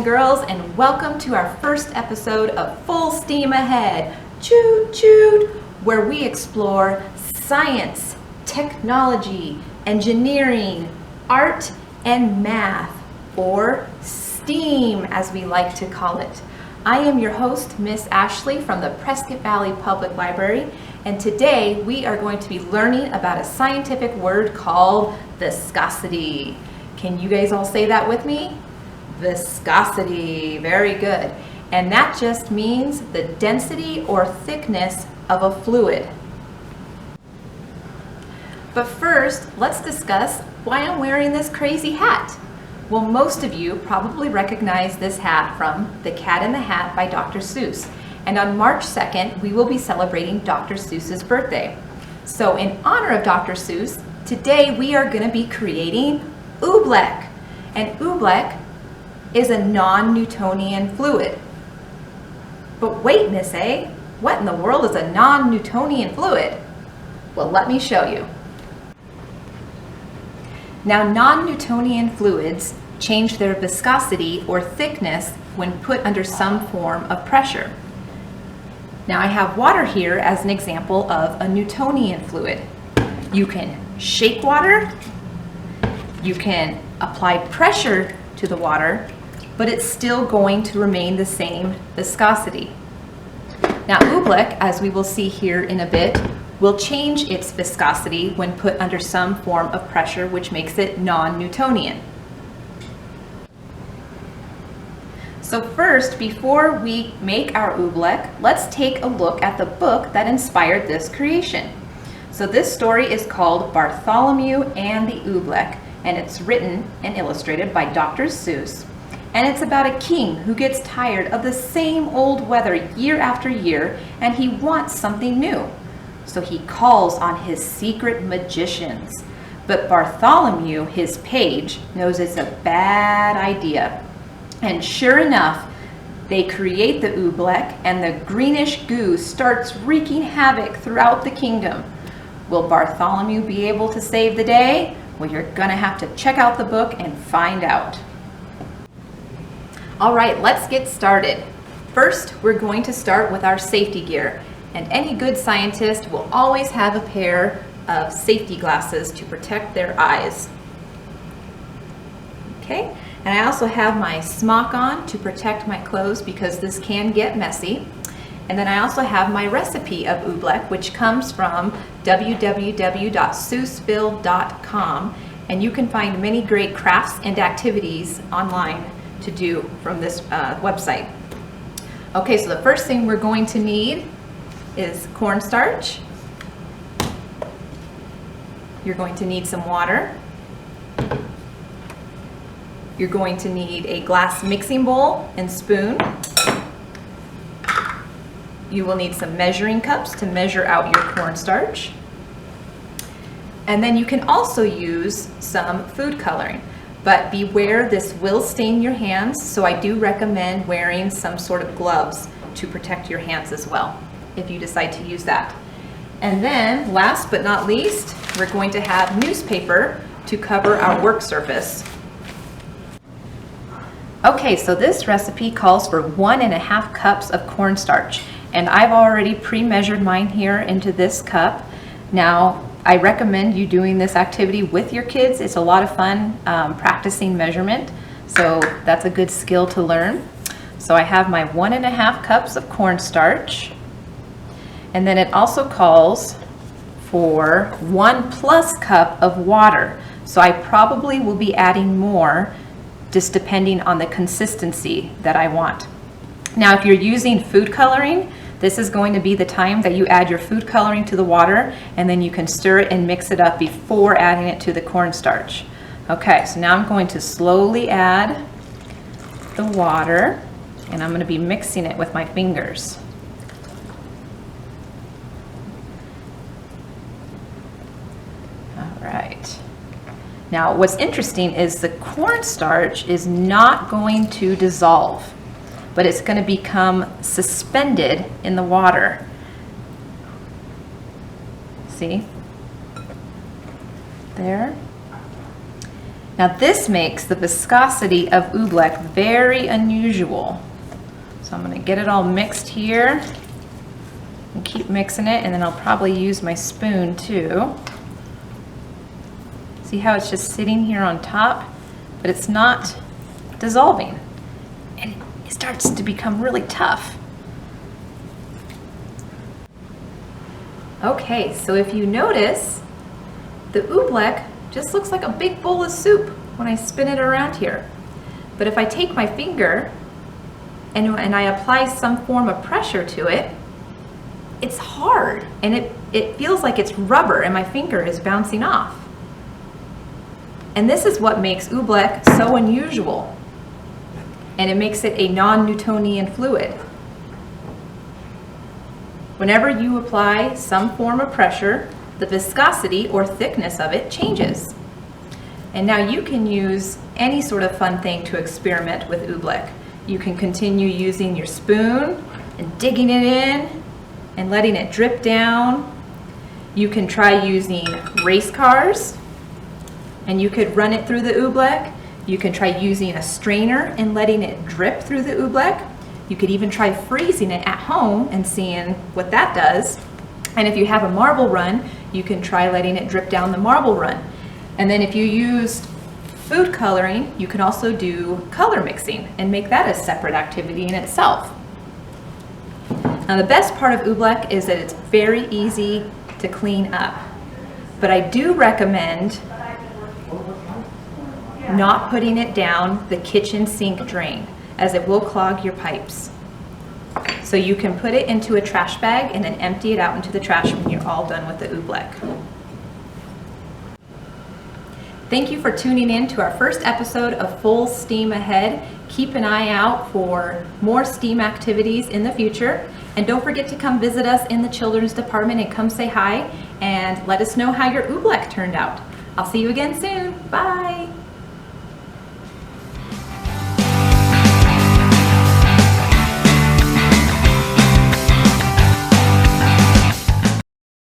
and girls, and welcome to our first episode of Full Steam Ahead, Choo Choo, where we explore science, technology, engineering, art, and math, or STEAM as we like to call it. I am your host, Miss Ashley from the Prescott Valley Public Library, and today we are going to be learning about a scientific word called viscosity. Can you guys all say that with me? Viscosity, very good. And that just means the density or thickness of a fluid. But first, let's discuss why I'm wearing this crazy hat. Well, most of you probably recognize this hat from The Cat in the Hat by Dr. Seuss. And on March 2nd, we will be celebrating Dr. Seuss's birthday. So in honor of Dr. Seuss, today we are going to be creating Oobleck. And Oobleck is a non-Newtonian fluid. But wait, Miss A, what in the world is a non-Newtonian fluid? Well, let me show you. Now, non-Newtonian fluids change their viscosity or thickness when put under some form of pressure. Now, I have water here as an example of a Newtonian fluid. You can shake water, you can apply pressure to the water, but it's still going to remain the same viscosity. Now, Oobleck, as we will see here in a bit, will change its viscosity when put under some form of pressure, which makes it non-Newtonian. So first, before we make our Oobleck, let's take a look at the book that inspired this creation. So this story is called Bartholomew and the Oobleck, and it's written and illustrated by Dr. Seuss. And it's about a king who gets tired of the same old weather year after year, and he wants something new. So he calls on his secret magicians. But Bartholomew, his page, knows it's a bad idea. And sure enough, they create the Oobleck, and the greenish goo starts wreaking havoc throughout the kingdom. Will Bartholomew be able to save the day? Well, you're gonna have to check out the book and find out. All right, let's get started. First, we're going to start with our safety gear. And any good scientist will always have a pair of safety glasses to protect their eyes. Okay, and I also have my smock on to protect my clothes because this can get messy. And then I also have my recipe of Oobleck, which comes from www.seussville.com, and you can find many great crafts and activities online to do from this website. Okay, so the first thing we're going to need is cornstarch. You're going to need some water. You're going to need a glass mixing bowl and spoon. You will need some measuring cups to measure out your cornstarch. And then you can also use some food coloring. But beware, this will stain your hands, so I do recommend wearing some sort of gloves to protect your hands as well, if you decide to use that. And then, last but not least, we're going to have newspaper to cover our work surface. Okay, so this recipe calls for 1.5 cups of cornstarch, and I've already pre-measured mine here into this cup. Now, I recommend you doing this activity with your kids. It's a lot of fun practicing measurement, so that's a good skill to learn. So I have my 1.5 cups of cornstarch, and then it also calls for 1+ cup of water. So I probably will be adding more just depending on the consistency that I want. Now, if you're using food coloring, this is going to be the time that you add your food coloring to the water, and then you can stir it and mix it up before adding it to the cornstarch. Okay, so now I'm going to slowly add the water, and I'm going to be mixing it with my fingers. All right. Now, what's interesting is the cornstarch is not going to dissolve, but it's going to become suspended in the water. See? There. Now this makes the viscosity of Oobleck very unusual. So I'm going to get it all mixed here and keep mixing it, and then I'll probably use my spoon too. See how it's just sitting here on top, but it's not dissolving, and it starts to become really tough. Okay, so if you notice, the Oobleck just looks like a big bowl of soup when I spin it around here. But if I take my finger and I apply some form of pressure to it, it's hard, and it feels like it's rubber and my finger is bouncing off. And this is what makes Oobleck so unusual, and it makes it a non-Newtonian fluid. Whenever you apply some form of pressure, the viscosity or thickness of it changes. And now you can use any sort of fun thing to experiment with Oobleck. You can continue using your spoon and digging it in and letting it drip down. You can try using race cars, and you could run it through the Oobleck. You can try using a strainer and letting it drip through the Oobleck. You could even try freezing it at home and seeing what that does. And if you have a marble run, you can try letting it drip down the marble run. And then if you used food coloring, you can also do color mixing and make that a separate activity in itself. Now the best part of Oobleck is that it's very easy to clean up. But I do recommend not putting it down the kitchen sink drain, as it will clog your pipes. So you can put it into a trash bag and then empty it out into the trash when you're all done with the Oobleck. Thank you for tuning in to our first episode of Full Steam Ahead. Keep an eye out for more STEAM activities in the future. And don't forget to come visit us in the children's department and come say hi and let us know how your Oobleck turned out. I'll see you again soon. Bye.